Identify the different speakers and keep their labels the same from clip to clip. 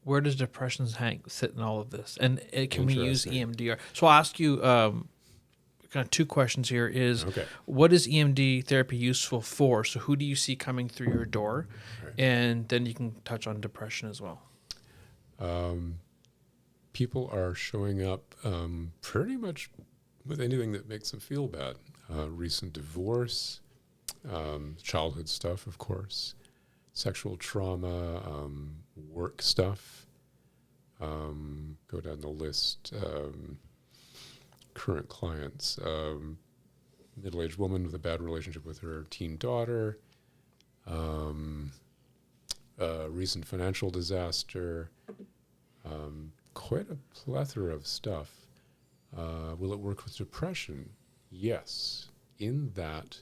Speaker 1: where does depression sit in all of this? And can we use
Speaker 2: Interesting.
Speaker 1: EMDR? So I'll ask you kind of two questions here is
Speaker 2: Okay.
Speaker 1: what is EMD therapy useful for? So who do you see coming through your door?
Speaker 2: Right.
Speaker 1: And then you can touch on depression as well.
Speaker 2: People are showing up pretty much with anything that makes them feel bad. Recent divorce, childhood stuff, of course, sexual trauma, work stuff. Go down the list. Current clients, middle-aged woman with a bad relationship with her teen daughter, recent financial disaster, quite a plethora of stuff. Will it work with depression? Yes. In that,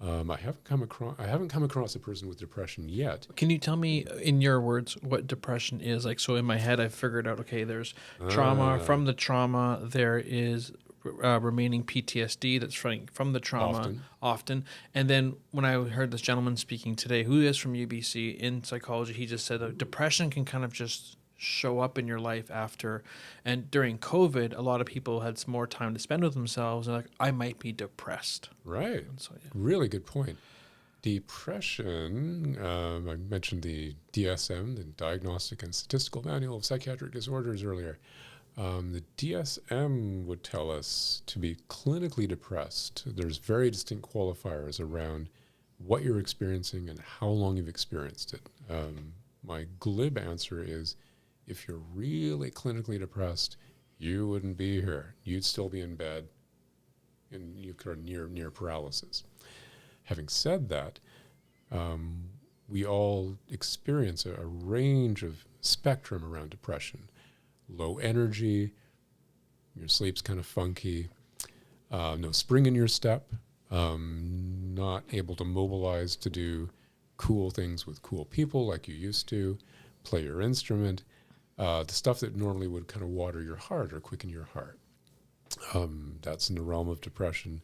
Speaker 2: I haven't come across a person with depression yet.
Speaker 1: Can you tell me in your words what depression is? Like, so in my head, I figured out, okay, there's trauma. From the trauma, there is remaining PTSD that's from the trauma often. And then when I heard this gentleman speaking today, who is from UBC in psychology, he just said that depression can kind of just show up in your life after. And during COVID, a lot of people had some more time to spend with themselves and like, I might be depressed.
Speaker 2: Right.
Speaker 1: So, yeah.
Speaker 2: Really good point. Depression, I mentioned the DSM, the Diagnostic and Statistical Manual of Psychiatric Disorders earlier. The DSM would tell us to be clinically depressed. There's very distinct qualifiers around what you're experiencing and how long you've experienced it. My glib answer is, if you're really clinically depressed, you wouldn't be here. You'd still be in bed, and you could near paralysis. Having said that, we all experience a range of spectrum around depression. Low energy, your sleep's kind of funky, no spring in your step, not able to mobilize to do cool things with cool people like you used to, play your instrument, the stuff that normally would kind of water your heart or quicken your heart. That's in the realm of depression.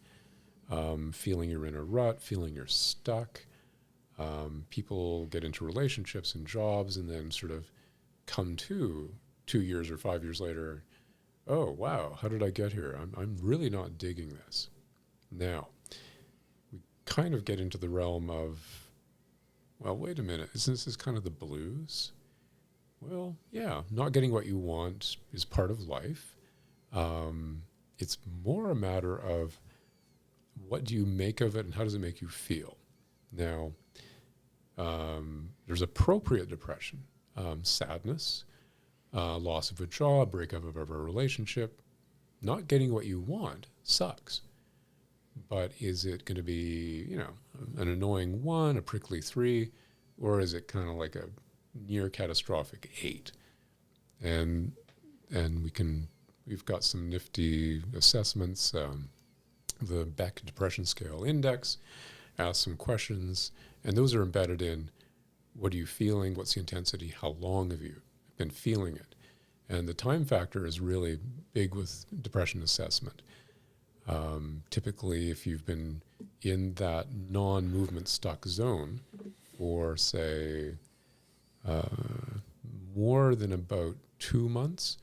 Speaker 2: Feeling you're in a rut, feeling you're stuck. People get into relationships and jobs and then sort of come to 2 years or 5 years later, oh, wow, how did I get here? I'm really not digging this. Now, we kind of get into the realm of, well, wait a minute, isn't this kind of the blues? Well, yeah, not getting what you want is part of life. It's more a matter of what do you make of it and how does it make you feel? Now, there's appropriate depression, sadness, loss of a job, breakup of a relationship. Not getting what you want sucks. But is it going to be, an annoying 1, a prickly 3, or is it kind of like a near catastrophic 8? And we've got some nifty assessments. The Beck Depression Scale Index asks some questions, and those are embedded in what are you feeling, what's the intensity, how long have you been feeling it? And the time factor is really big with depression assessment. Typically, if you've been in that non-movement stuck zone for, say, more than about 2 months,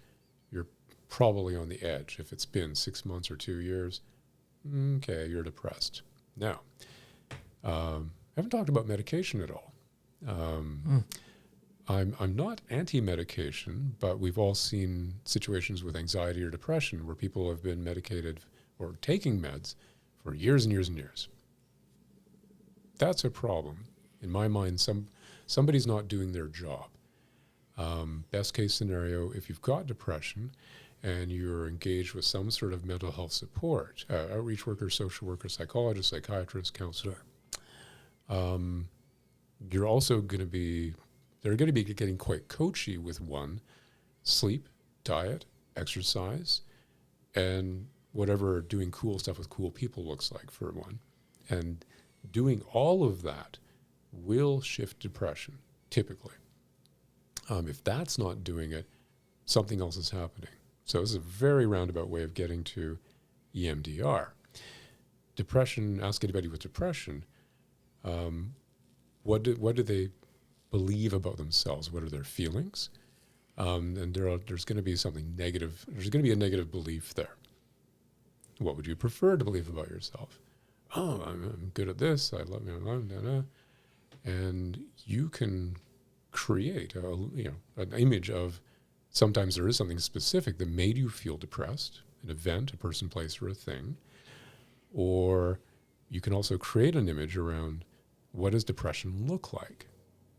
Speaker 2: you're probably on the edge. If it's been 6 months or 2 years, okay, you're depressed. Now, I haven't talked about medication at all. I'm not anti-medication, but we've all seen situations with anxiety or depression where people have been medicated or taking meds for years and years and years. That's a problem. In my mind, somebody's not doing their job. Best case scenario, if you've got depression and you're engaged with some sort of mental health support, outreach worker, social worker, psychologist, psychiatrist, counselor, you're also they're going to be getting quite coachy with sleep, diet, exercise, and whatever doing cool stuff with cool people looks like for one. And doing all of that will shift depression, typically. If that's not doing it, something else is happening. So this is a very roundabout way of getting to EMDR. Depression, ask anybody with depression, what do they believe about themselves? What are their feelings? And there's going to be something negative. There's going to be a negative belief there. What would you prefer to believe about yourself? Oh, I'm good at this. I love me. And you can create an image of, sometimes there is something specific that made you feel depressed, an event, a person, place, or a thing. Or you can also create an image around what does depression look like.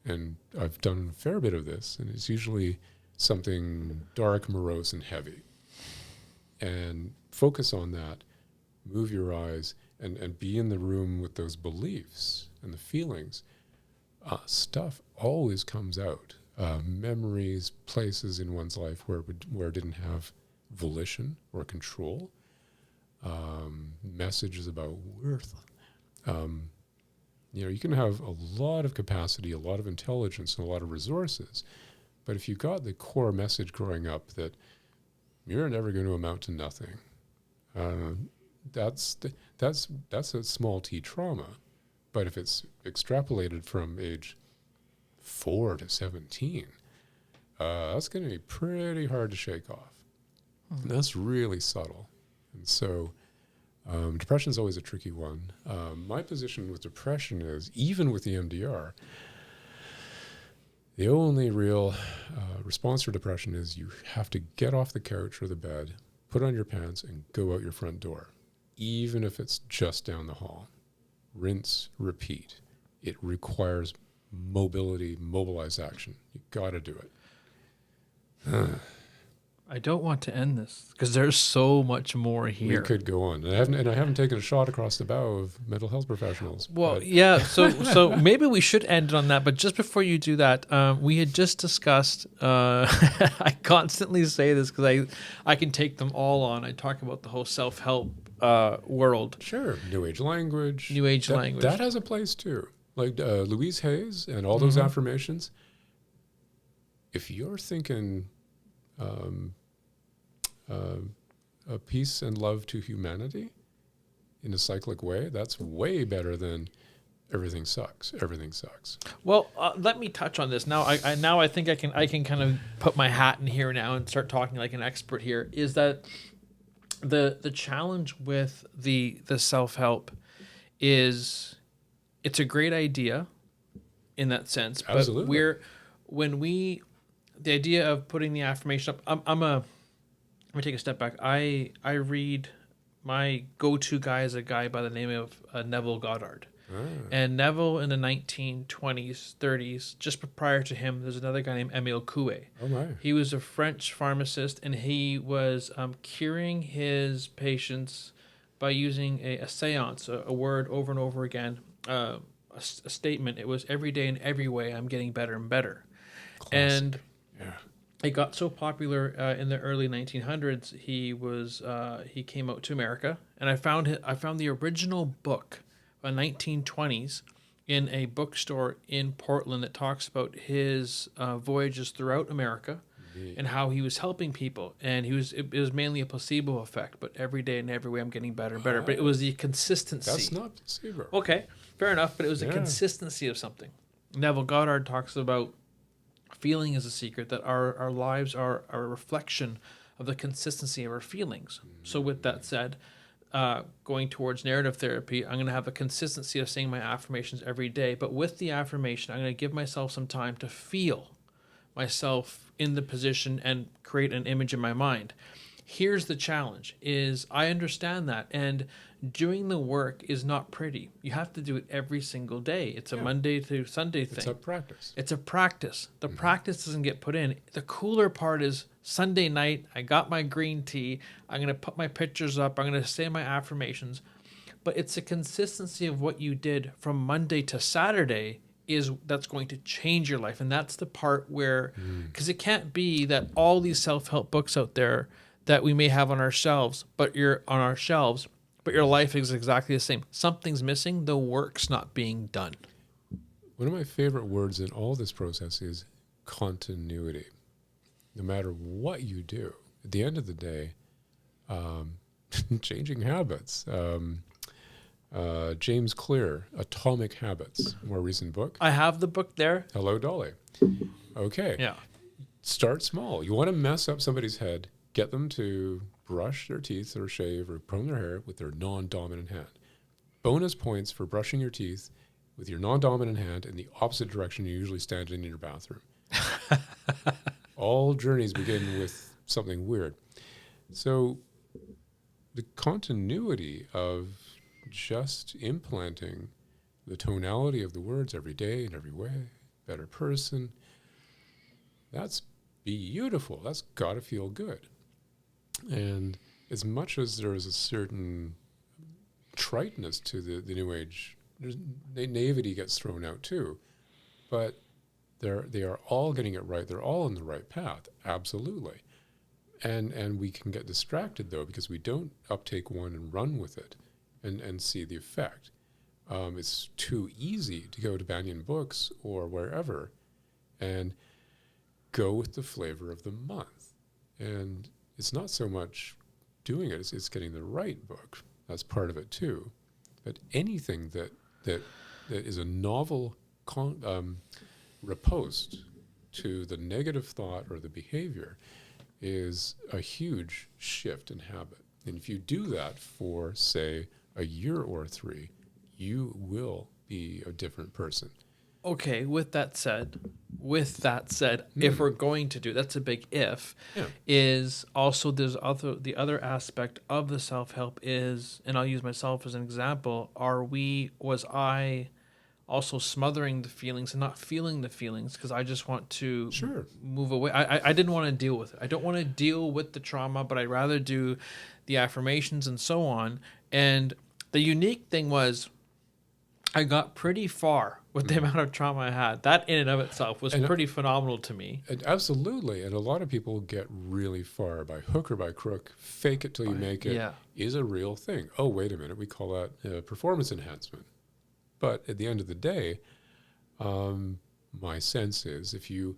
Speaker 2: And I've done a fair bit of this, and it's usually something dark, morose, and heavy. And focus on that, move your eyes, and be in the room with those beliefs and the feelings. Stuff always comes out. Memories, places in one's life where it didn't have volition or control. Messages about worth. You can have a lot of capacity, a lot of intelligence, and a lot of resources. But if you got the core message growing up that you're never going to amount to nothing, that's a small t trauma. But if it's extrapolated from age 4 to 17, that's going to be pretty hard to shake off. And that's really subtle. And so depression is always a tricky one. My position with depression is, even with the EMDR, the only real response for depression is you have to get off the couch or the bed, put on your pants, and go out your front door, even if it's just down the hall. Rinse, repeat. It requires mobility, mobilized action. You got to do it.
Speaker 1: I don't want to end this because there's so much more here.
Speaker 2: We could go on, and I haven't taken a shot across the bow of mental health professionals.
Speaker 1: Well, yeah. So maybe we should end it on that. But just before you do that, we had just discussed. I constantly say this because I can take them all on. I talk about the whole self-help world.
Speaker 2: Sure, New Age language.
Speaker 1: Language.
Speaker 2: That has a place too. Like Louise Hayes and all those affirmations. If you're thinking peace and love to humanity in a cyclic way, that's way better than everything sucks. Everything sucks.
Speaker 1: Well, let me touch on this now. I think I can kind of put my hat in here now and start talking like an expert here. Is that the challenge with the self-help is it's a great idea in that sense.
Speaker 2: Absolutely.
Speaker 1: But the idea of putting the affirmation up, let me take a step back. I read, my go-to guy is a guy by the name of Neville Goddard. And Neville in the 1920s, 30s, just prior to him, there's another guy named Émile Coué.
Speaker 2: Oh my.
Speaker 1: He was a French pharmacist, and he was curing his patients by using a seance, a word over and over again, a statement. It was every day and every way I'm getting better and better.
Speaker 2: Classic.
Speaker 1: And
Speaker 2: yeah.
Speaker 1: It got so popular in the early 1900s. He came out to America, and I found the original book, 1920s, in a bookstore in Portland that talks about his voyages throughout America. Indeed. And how he was helping people, and it was mainly a placebo effect. But every day and every way, I'm getting better and better. But it was the consistency.
Speaker 2: That's not placebo.
Speaker 1: Okay, fair enough. But it was the consistency of something. Neville Goddard talks about feeling is a secret, that our lives are a reflection of the consistency of our feelings. So with that said, going towards narrative therapy, I'm going to have a consistency of saying my affirmations every day. But with the affirmation, I'm going to give myself some time to feel myself in the position and create an image in my mind. Here's the challenge, is I understand that, and doing the work is not pretty. You have to do it every single day. It's a Monday to Sunday thing.
Speaker 2: It's a practice.
Speaker 1: It's a practice. The practice doesn't get put in. The cooler part is Sunday night, I got my green tea, I'm going to put my pictures up, I'm going to say my affirmations. But it's a consistency of what you did from Monday to Saturday that's going to change your life. And that's the part where, because it can't be that all these self-help books out there that we may have on our shelves, but your life is exactly the same. Something's missing. The work's not being done.
Speaker 2: One of my favorite words in all this process is continuity. No matter what you do, at the end of the day, changing habits. James Clear, Atomic Habits, more recent book.
Speaker 1: I have the book there.
Speaker 2: Hello, Dolly. Okay.
Speaker 1: Yeah.
Speaker 2: Start small. You want to mess up somebody's head, get them to brush their teeth or shave or comb their hair with their non-dominant hand. Bonus points for brushing your teeth with your non-dominant hand in the opposite direction you usually stand in your bathroom. All journeys begin with something weird. So the continuity of just implanting the tonality of the words every day in every way, better person, that's beautiful. That's got to feel good. And as much as there is a certain triteness to the New Age, naivety gets thrown out too. But they are all getting it right. They're all on the right path, absolutely. And we can get distracted, though, because we don't uptake one and run with it and see the effect. It's too easy to go to Banyan Books or wherever and go with the flavor of the month. And it's not so much doing it, it's getting the right book. That's part of it, too. But anything that is a novel riposte to the negative thought or the behavior is a huge shift in habit. And if you do that for, say, a year or 3, you will be a different person.
Speaker 1: Okay, with that said, if we're going to do, that's a big if, is also the other aspect of the self-help is, and I'll use myself as an example, was I also smothering the feelings and not feeling the feelings because I just want to move away. I didn't want to deal with it. I don't want to deal with the trauma, but I'd rather do the affirmations and so on. And the unique thing was I got pretty far with the amount of trauma I had. That in and of itself was pretty phenomenal to me.
Speaker 2: And absolutely. And a lot of people get really far by hook or by crook. Fake it till you make it is a real thing. Oh, wait a minute. We call that performance enhancement. But at the end of the day, my sense is if you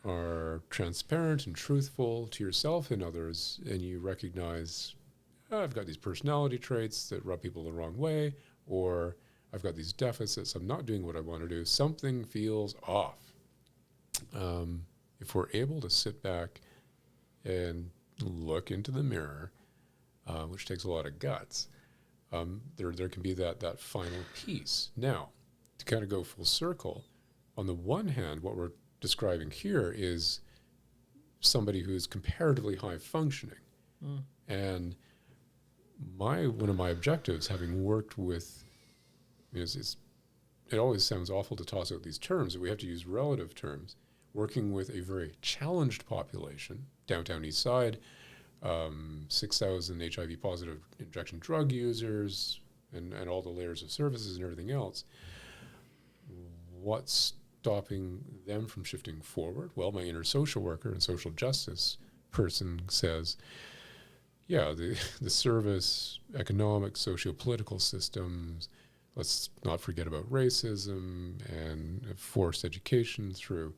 Speaker 2: are transparent and truthful to yourself and others, and you recognize, I've got these personality traits that rub people the wrong way, or I've got these deficits, I'm not doing what I want to do, something feels off. If we're able to sit back and look into the mirror, which takes a lot of guts, there can be that final piece. Now, to kind of go full circle, on the one hand, what we're describing here is somebody who's comparatively high functioning. And one of my objectives, having worked with, it always sounds awful to toss out these terms, but we have to use relative terms, working with a very challenged population, downtown East Side, 6,000 HIV positive injection drug users and all the layers of services and everything else. What's stopping them from shifting forward? Well, my inner social worker and social justice person says, the service, economic, socio-political systems, let's not forget about racism and forced education through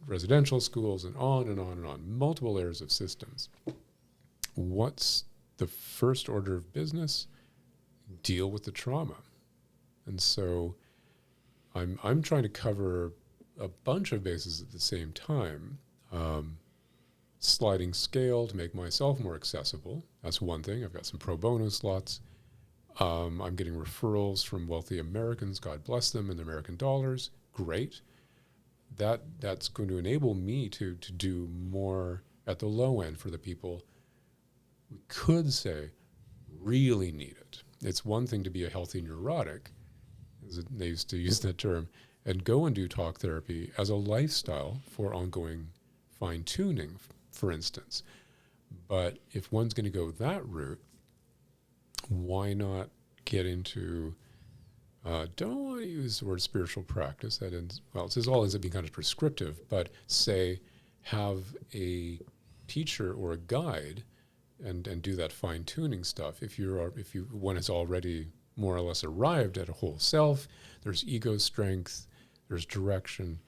Speaker 2: residential schools and on and on and on, multiple layers of systems. What's the first order of business? Deal with the trauma. And so I'm trying to cover a bunch of bases at the same time. Sliding scale to make myself more accessible. That's one thing. I've got some pro bono slots. I'm getting referrals from wealthy Americans, God bless them, and their American dollars. Great. That's going to enable me to do more at the low end for the people we could say really need it. It's one thing to be a healthy neurotic, as they used to use that term, and go and do talk therapy as a lifestyle for ongoing fine-tuning, for instance. But if one's going to go that route, why not get into, don't want to use the word spiritual practice, this all ends up being kind of prescriptive, but say have a teacher or a guide and do that fine-tuning stuff. If one has already more or less arrived at a whole self, there's ego strength, there's direction,